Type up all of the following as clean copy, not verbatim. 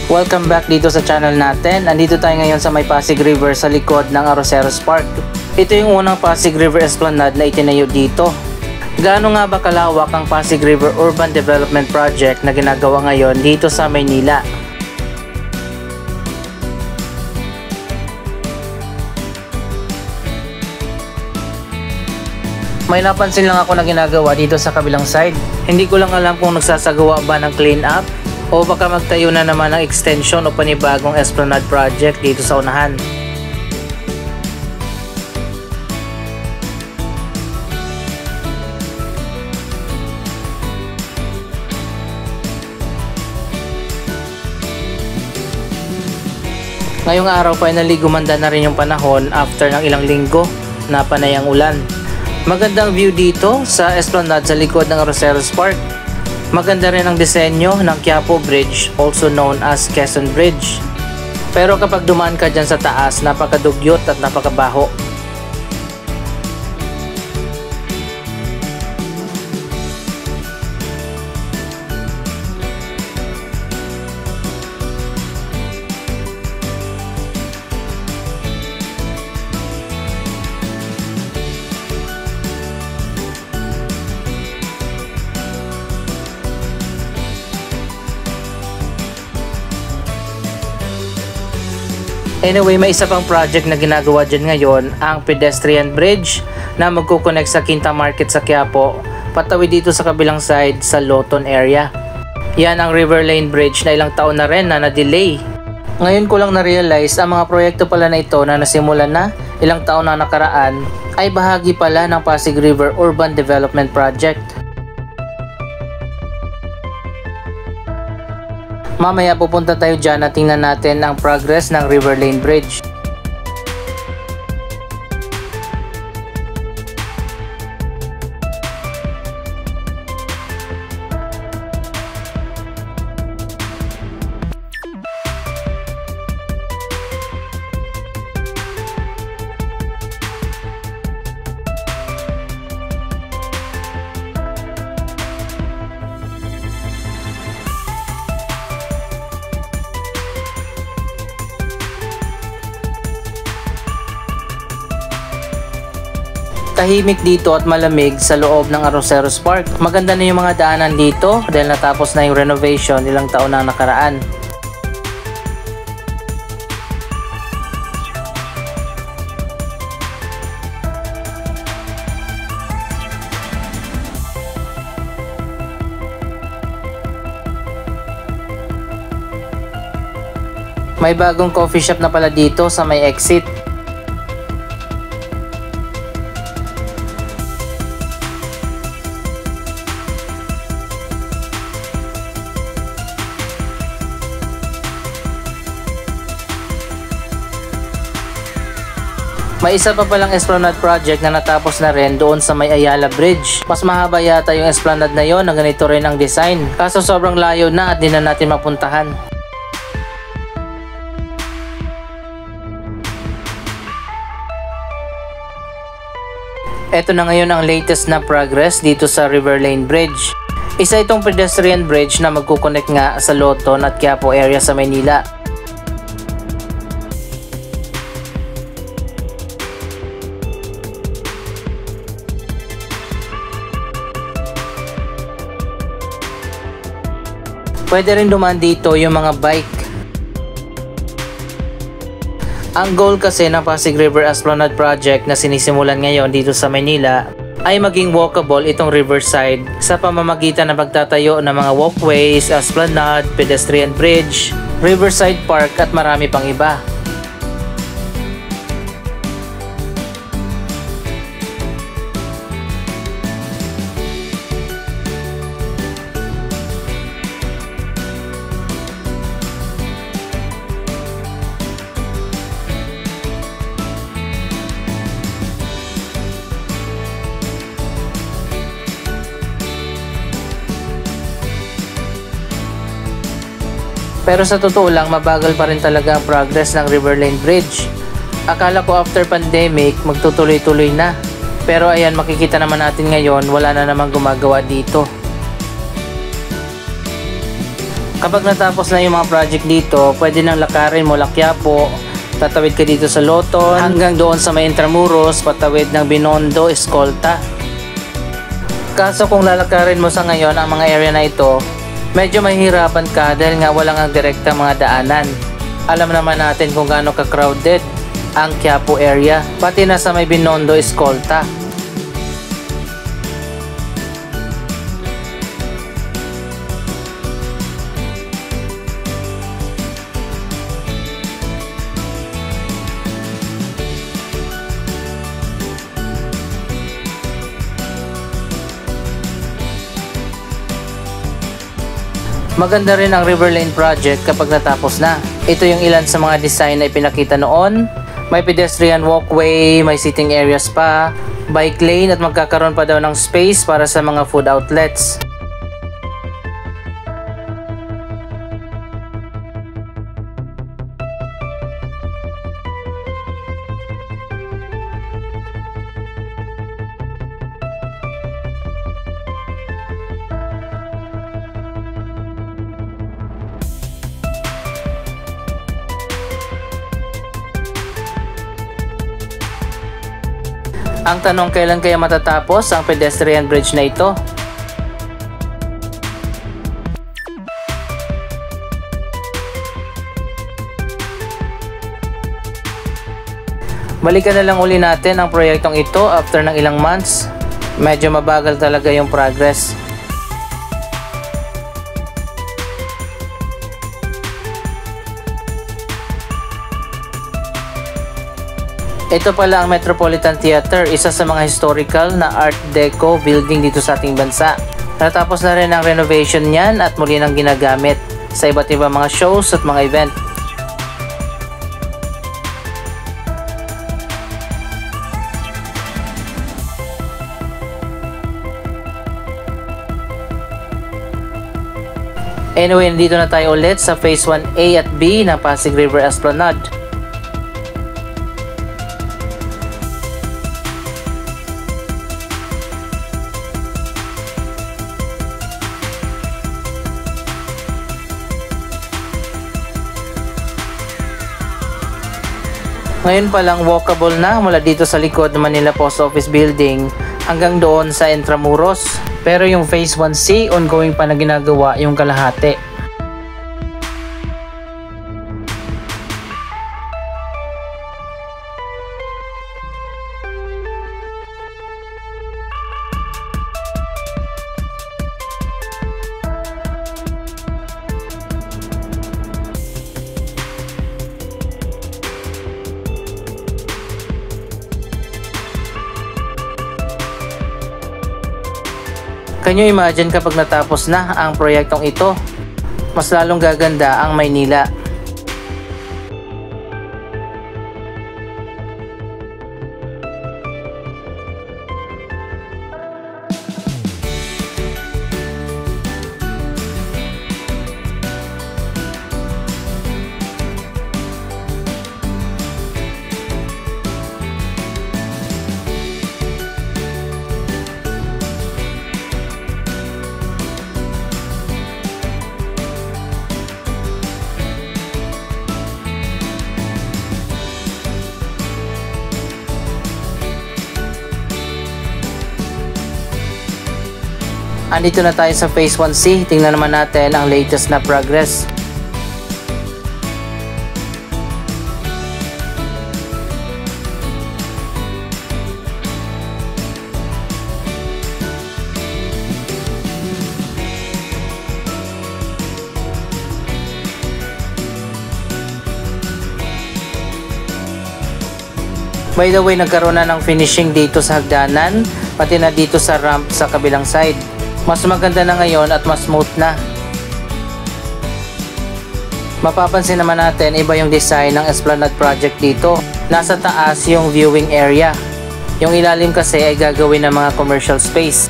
Welcome back dito sa channel natin. Andito tayo ngayon sa may Pasig River sa likod ng Arroceros Park. Ito yung unang Pasig River Esplanade na itinayo dito. Gaano nga ba kalawak ang Pasig River Urban Development Project na ginagawa ngayon dito sa Maynila? May napansin lang ako na ginagawa dito sa kabilang side. Hindi ko lang alam kung nagsasagawa ba ng clean up o baka magtayo na naman ng extension o panibagong Esplanade project dito sa unahan. Ngayong araw finally gumanda na rin yung panahon after ng ilang linggo na panay ang ulan. Magandang view dito sa Esplanade sa likod ng Arroceros Park. Maganda rin ang disenyo ng Quiapo Bridge, also known as Quezon Bridge. Pero kapag dumaan ka dyan sa taas, napakadugyot at napakabaho. Anyway, may isa pang project na ginagawa dyan ngayon, ang pedestrian bridge na magkukonect sa Quinta Market sa Quiapo, patawid dito sa kabilang side sa Loton area. Yan ang River Lane Bridge na ilang taon na rin na na-delay. Ngayon ko lang na-realize ang mga proyekto pala na ito na nasimulan na ilang taon na nakaraan ay bahagi pala ng Pasig River Urban Development Project. Mamaya pupunta tayo dyan at tingnan natin ang progress ng River Lane Bridge. Tahimik dito at malamig sa loob ng Arroceros Park. Maganda na yung mga daanan dito dahil natapos na yung renovation ilang taon na nakaraan. May bagong coffee shop na pala dito sa may exit. May isa pa palang Esplanade project na natapos na rin doon sa may Ayala Bridge. Mas mahaba yata yung Esplanade na yon na ganito rin ang design. Kaso sobrang layo na at di na natin mapuntahan. Ito na ngayon ang latest na progress dito sa River Lane Bridge. Isa itong pedestrian bridge na magkukonect nga sa Loton at Quiapo area sa Maynila. Pwede rin dumaan dito yung mga bike. Ang goal kasi ng Pasig River Esplanade Project na sinisimulan ngayon dito sa Maynila ay maging walkable itong riverside sa pamamagitan ng pagtatayo ng mga walkways, esplanade, pedestrian bridge, riverside park at marami pang iba. Pero sa totoo lang, mabagal pa rin talaga ang progress ng River Lane Bridge. Akala ko after pandemic, magtutuloy-tuloy na. Pero ayan, makikita naman natin ngayon, wala na namang gumagawa dito. Kapag natapos na yung mga project dito, pwede nang lakarin mo Quiapo, tatawid ka dito sa Loton, hanggang doon sa may Intramuros, patawid ng Binondo, Escolta. Kaso kung lalakarin mo sa ngayon ang mga area na ito, medyo mahihirapan ka dahil nga walang ang direkta mga daanan. Alam naman natin kung gaano ka-crowded ang Quiapo area, pati na sa may Binondo, Escolta. Maganda rin ang River Lane project kapag natapos na. Ito yung ilan sa mga design na ipinakita noon. May pedestrian walkway, may sitting areas pa, bike lane at magkakaroon pa daw ng space para sa mga food outlets. Ang tanong, kailan kaya matatapos ang pedestrian bridge na ito? Balikan na lang uli natin ang proyektong ito after ng ilang months. Medyo mabagal talaga yung progress. Ito pala ang Metropolitan Theater, isa sa mga historical na Art Deco building dito sa ating bansa. Natapos na rin ang renovation niyan at muli nang ginagamit sa iba't ibang mga shows at mga event. Anyway, nandito na tayo ulit sa Phase 1A at B ng Pasig River Esplanade. Ngayon pa lang walkable na mula dito sa likod ng Manila Post Office Building hanggang doon sa Intramuros. Pero yung Phase 1C, ongoing pa na ginagawa yung kalahati. Can you imagine kapag natapos na ang proyektong ito? Mas lalong gaganda ang Maynila. Andito na tayo sa Phase 1C. Tingnan naman natin ang latest na progress. By the way, nagkaroon na ng finishing dito sa hagdanan, pati na dito sa ramp sa kabilang side. Mas maganda na ngayon at mas smooth na. Mapapansin naman natin, iba yung design ng Esplanade project dito. Nasa taas yung viewing area. Yung ilalim kasi ay gagawin ng mga commercial space.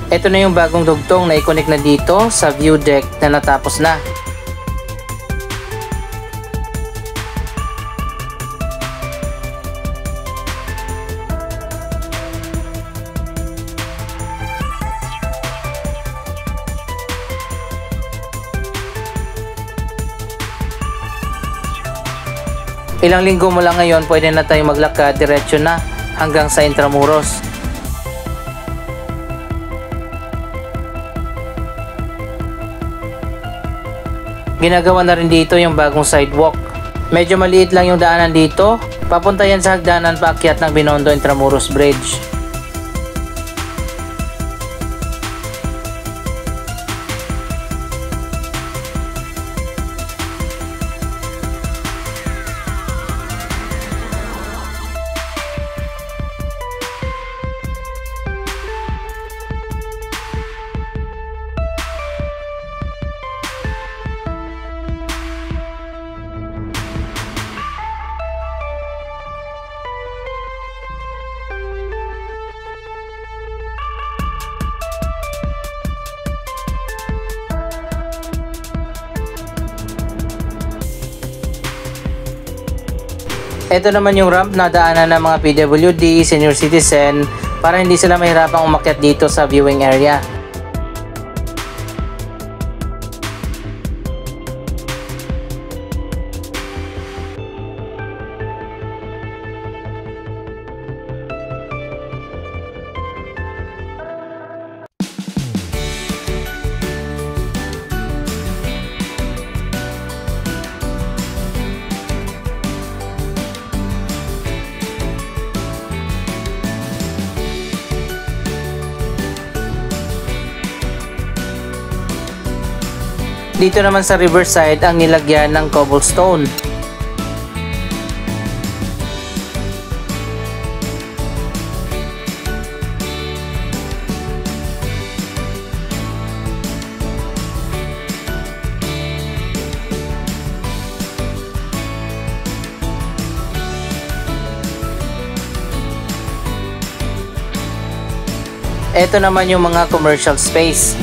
Ito na yung bagong dugtong na i-connect na dito sa view deck na natapos na. Ilang linggo mo lang ngayon, pwede na tayong maglakad diretsyo na hanggang sa Intramuros. Ginagawa na rin dito yung bagong sidewalk. Medyo maliit lang yung daanan dito. Papunta yan sa hagdanan paakyat ng Binondo Intramuros Bridge. Ito naman yung ramp na daanan ng mga PWD, senior citizen para hindi sila mahirapang umakyat dito sa viewing area. Dito naman sa riverside ang nilagyan ng cobblestone. Ito naman yung mga commercial space.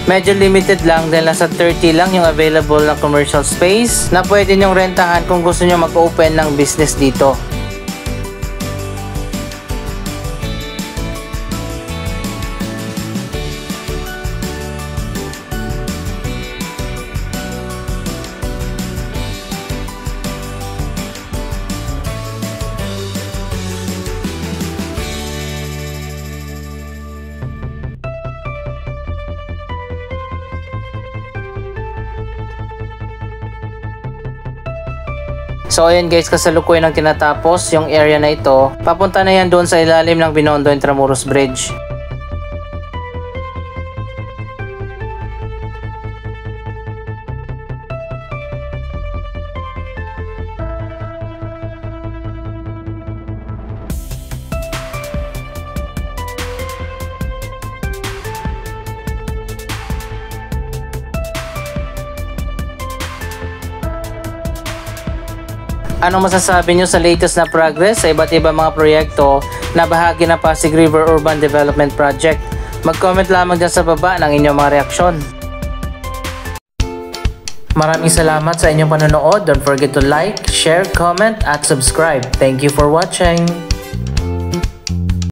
Medyo limited lang dahil nasa 30 lang yung available na commercial space na pwede nyong rentahan kung gusto nyo mag-open ng business dito. So ayan guys, kasalukuyan ang tinatapos yung area na ito. Papunta na yan doon sa ilalim ng Binondo Intramuros Bridge. Anong masasabi nyo sa latest na progress sa iba't ibang mga proyekto na bahagi ng Pasig River Urban Development Project? Mag-comment lamang dyan sa baba ng inyong mga reaksyon. Maraming salamat sa inyong panonood. Don't forget to like, share, comment, at subscribe. Thank you for watching!